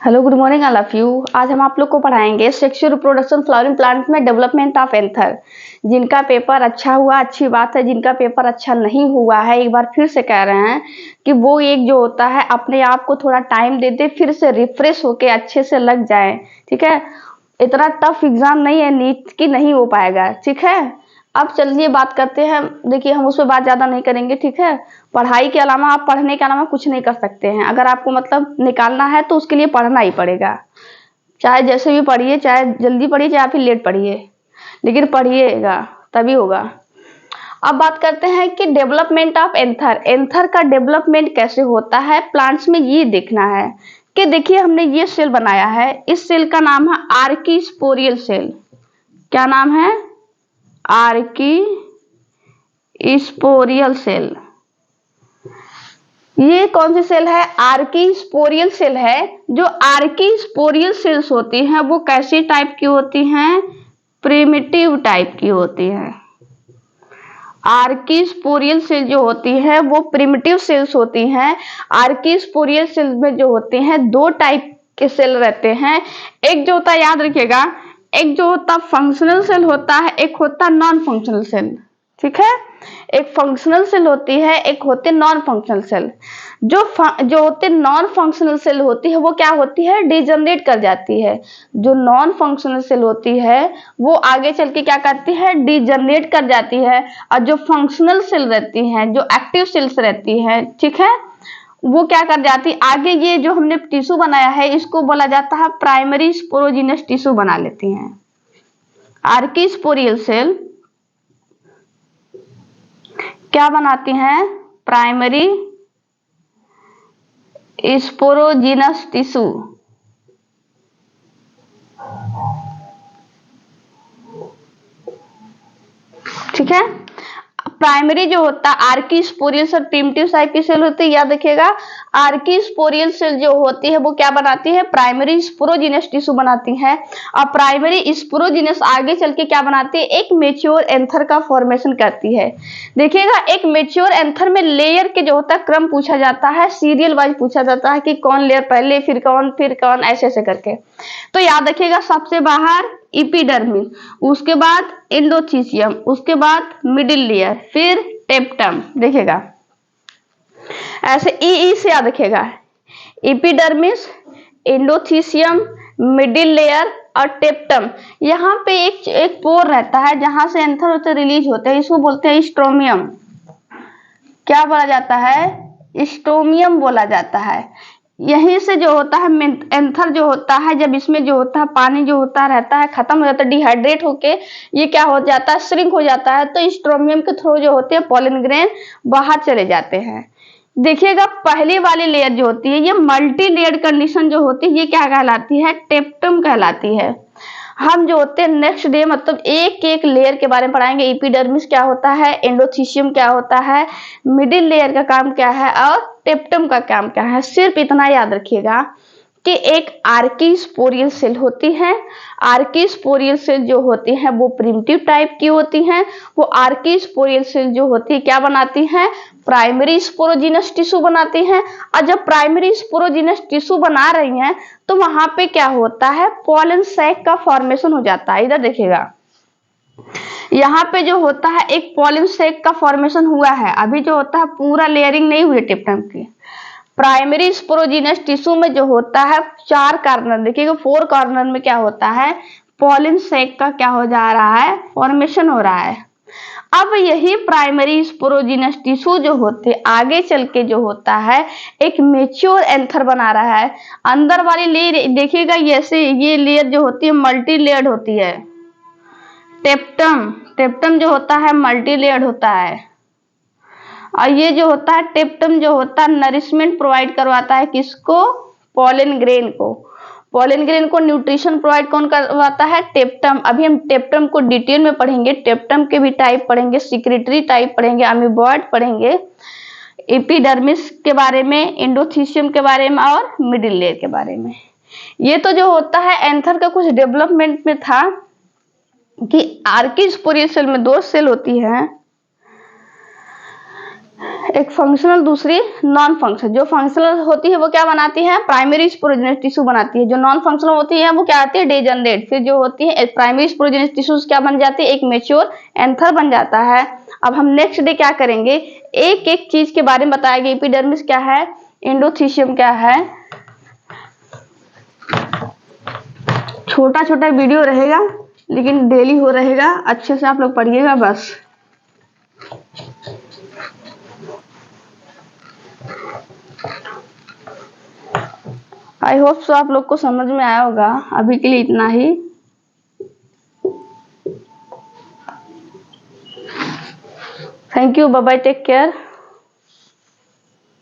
Hello, good morning all of you. आज हम आप लोग को पढ़ाएंगे सेक्सुअल रिप्रोडक्शन फ्लावरिंग प्लांट में डेवलपमेंट ऑफ एंथर। जिनका पेपर अच्छा हुआ अच्छी बात है, जिनका पेपर अच्छा नहीं हुआ है एक बार फिर से कह रहे हैं कि वो एक जो होता है अपने आप को थोड़ा टाइम दे दे, फिर से रिफ्रेश होके अच्छे से लग जाए। ठीक है, इतना टफ एग्जाम नहीं है नीट की, नहीं हो पाएगा। ठीक है, अब चलिए बात करते हैं। देखिए, हम उस पर बात ज्यादा नहीं करेंगे। ठीक है, पढ़ाई के अलावा आप पढ़ने के अलावा कुछ नहीं कर सकते हैं। अगर आपको मतलब निकालना है तो उसके लिए पढ़ना ही पड़ेगा, चाहे जैसे भी पढ़िए, चाहे जल्दी पढ़िए चाहे फिर लेट पढ़िए, लेकिन पढ़िएगा तभी होगा। अब बात करते हैं कि डेवलपमेंट ऑफ एंथर। एंथर का डेवलपमेंट कैसे होता है प्लांट्स में, ये देखना है। कि देखिए, हमने ये सेल बनाया है, इस सेल का नाम है आर्कीस्पोरियल सेल। क्या नाम है? आर्कीस्पोरियल सेल। ये कौन सी सेल है? आर्कीस्पोरियल सेल है। जो आर्कीस्पोरियल सेल्स होती हैं वो कैसी टाइप की होती हैं? प्रिमिटिव टाइप की होती हैं। आर्कीस्पोरियल सेल जो होती है वो प्रिमिटिव सेल्स होती हैं। आर्कीस्पोरियल सेल में जो होते हैं दो टाइप के सेल रहते हैं। एक जो होता है, याद रखिएगा, एक जो होता फंक्शनल सेल होता है, एक होता नॉन फंक्शनल सेल। ठीक है, एक फंक्शनल सेल होती है, एक होते नॉन फंक्शनल सेल। जो होते नॉन फंक्शनल सेल होती है वो क्या होती है? डिजनरेट कर जाती है। जो नॉन फंक्शनल सेल होती है वो आगे चल के क्या करती है? डिजनरेट कर जाती है। और जो फंक्शनल सेल रहती हैं, जो एक्टिव सेल्स रहती हैं, ठीक है, वो क्या कर जाती आगे। ये जो हमने टिश्यू बनाया है इसको बोला जाता है प्राइमरी स्पोरोजिनस टिश्यू बना लेती हैं। आर्कीस्पोरियल सेल क्या बनाती हैं? Primary sporogenous tissue. ठीक है, प्राइमरी जो होता है आर्कीस्पोरियल सेल प्रिमिटिव टाइप की सेल होती है, याद रखिएगा। आर्कीस्पोरियल सेल जो होती है वो क्या बनाती है? प्राइमरी स्पोरोजिनस टिश्यू बनाती है। और प्राइमरी स्पोरोजिनस आगे चल के क्या बनाती है? एक मेच्योर एंथर का फॉर्मेशन करती है। देखिएगा, एक मेच्योर एंथर में लेयर के जो होता है क्रम पूछा जाता है, सीरियल वाइज पूछा जाता है कि कौन लेयर पहले, फिर कौन, ऐसे ऐसे करके। तो याद रखिएगा, सबसे बाहर इपिडर्मिस, उसके बाद एंडोथीसियम, उसके बाद मिडिल लेयर, फिर टेप्टम। देखिएगा ऐसे ई से याद रखिएगा, इपिडर्मिस, एंडोथीसियम, मिडिल लेयर और टेप्टम। यहाँ पे एक पोर रहता है जहां से एंथर होते रिलीज होते हैं, इसको बोलते हैं स्ट्रोमियम। क्या बोला जाता है? स्टोमियम बोला जाता है। यहीं से जो होता है एंथर जो होता है, जब इसमें जो होता है पानी जो होता रहता है खत्म हो जाता है, डिहाइड्रेट होके ये क्या हो जाता है? श्रिंक हो जाता है। तो स्ट्रोमियम के थ्रू जो होते हैं पॉलन ग्रेन बाहर चले जाते हैं। देखिएगा, पहली वाली लेयर जो होती है ये मल्टी लेयर कंडीशन जो होती है ये क्या कहलाती है? टेप्टम कहलाती है। हम जो होते हैं नेक्स्ट डे मतलब एक एक लेयर के बारे में पढ़ाएंगे। एपिडर्मिस क्या होता है, एंडोथीसियम क्या होता है, मिडिल लेयर का काम क्या है और टेप्टम का काम क्या है। सिर्फ इतना याद रखिएगा कि एक आर्कीस्पोरियल सेल होती है। आर्कीस्पोरियल सेल जो होती है वो प्रिमिटिव टाइप की होती हैं। वो आर्कीस्पोरियल सेल जो होती है क्या बनाती हैं? प्राइमरी स्पोरोजिनस टिश्यू बनाती हैं। और जब प्राइमरी स्पोरोजिनस टिश्यू बना रही हैं तो वहां पे क्या होता है? पॉलन सैक का फॉर्मेशन हो जाता है। इधर देखिएगा, यहाँ पे जो होता है एक पॉलन सैक का फॉर्मेशन हुआ है। अभी जो होता है पूरा लेयरिंग नहीं हुई टेप्टम की। प्राइमरी स्पोरोजिनस टिश्यू में जो होता है 4 कॉर्नर, देखिएगा 4 कॉर्नर में क्या होता है? पॉलन सैक का क्या हो जा रहा है? फॉर्मेशन हो रहा है। अब यही प्राइमरी स्पोरोजिनस टिश्यू जो होते आगे चल के जो होता है एक मेच्योर एंथर बना रहा है। अंदर वाली लेयर देखिएगा, जैसे ये लेयर जो होती है मल्टी लेयर्ड होती है। टेप्टम जो होता है मल्टी लेयर्ड होता है। और ये जो होता है टेप्टम जो होता है नरिशमेंट प्रोवाइड करवाता है किसको? पॉलन ग्रेन को। पॉलन ग्रेन को न्यूट्रिशन प्रोवाइड कौन करवाता है? टेप्टम। अभी हम टेप्टम को डिटेल में पढ़ेंगे। टेप्टम के भी टाइप पढ़ेंगे, सिक्रेटरी टाइप पढ़ेंगे, अमीबॉइड पढ़ेंगे, एपिडर्मिस के बारे में, एंडोथीसियम के बारे में और मिडिल लेयर के बारे में। ये तो जो होता है एंथर का कुछ डेवलपमेंट में था कि आर्कीस्पोरियल सेल में 2 सेल होती है, एक फंक्शनल, दूसरी नॉन फंक्शनल। जो फंक्शनल होती है वो क्या बनाती है, प्राइमरी स्पोरोजेनिक टिश्यू बनाती है। जो नॉन फंक्शनल होती है वो क्या आती है, डिजेनरेट। फिर जो होती है प्राइमरी स्पोरोजेनिक टिश्यू क्या बन जाती है, एक मेच्योर एंथर बन जाता है। अब हम नेक्स्ट डे क्या करेंगे, एक एक चीज के बारे में बताएंगे। एपिडर्मिस क्या है, एंडोथीशियम क्या है। छोटा छोटा वीडियो रहेगा लेकिन डेली हो रहेगा, अच्छे से आप लोग पढ़िएगा बस। आई होप सो आप लोग को समझ में आया होगा। अभी के लिए इतना ही। Thank you, bye bye, take care.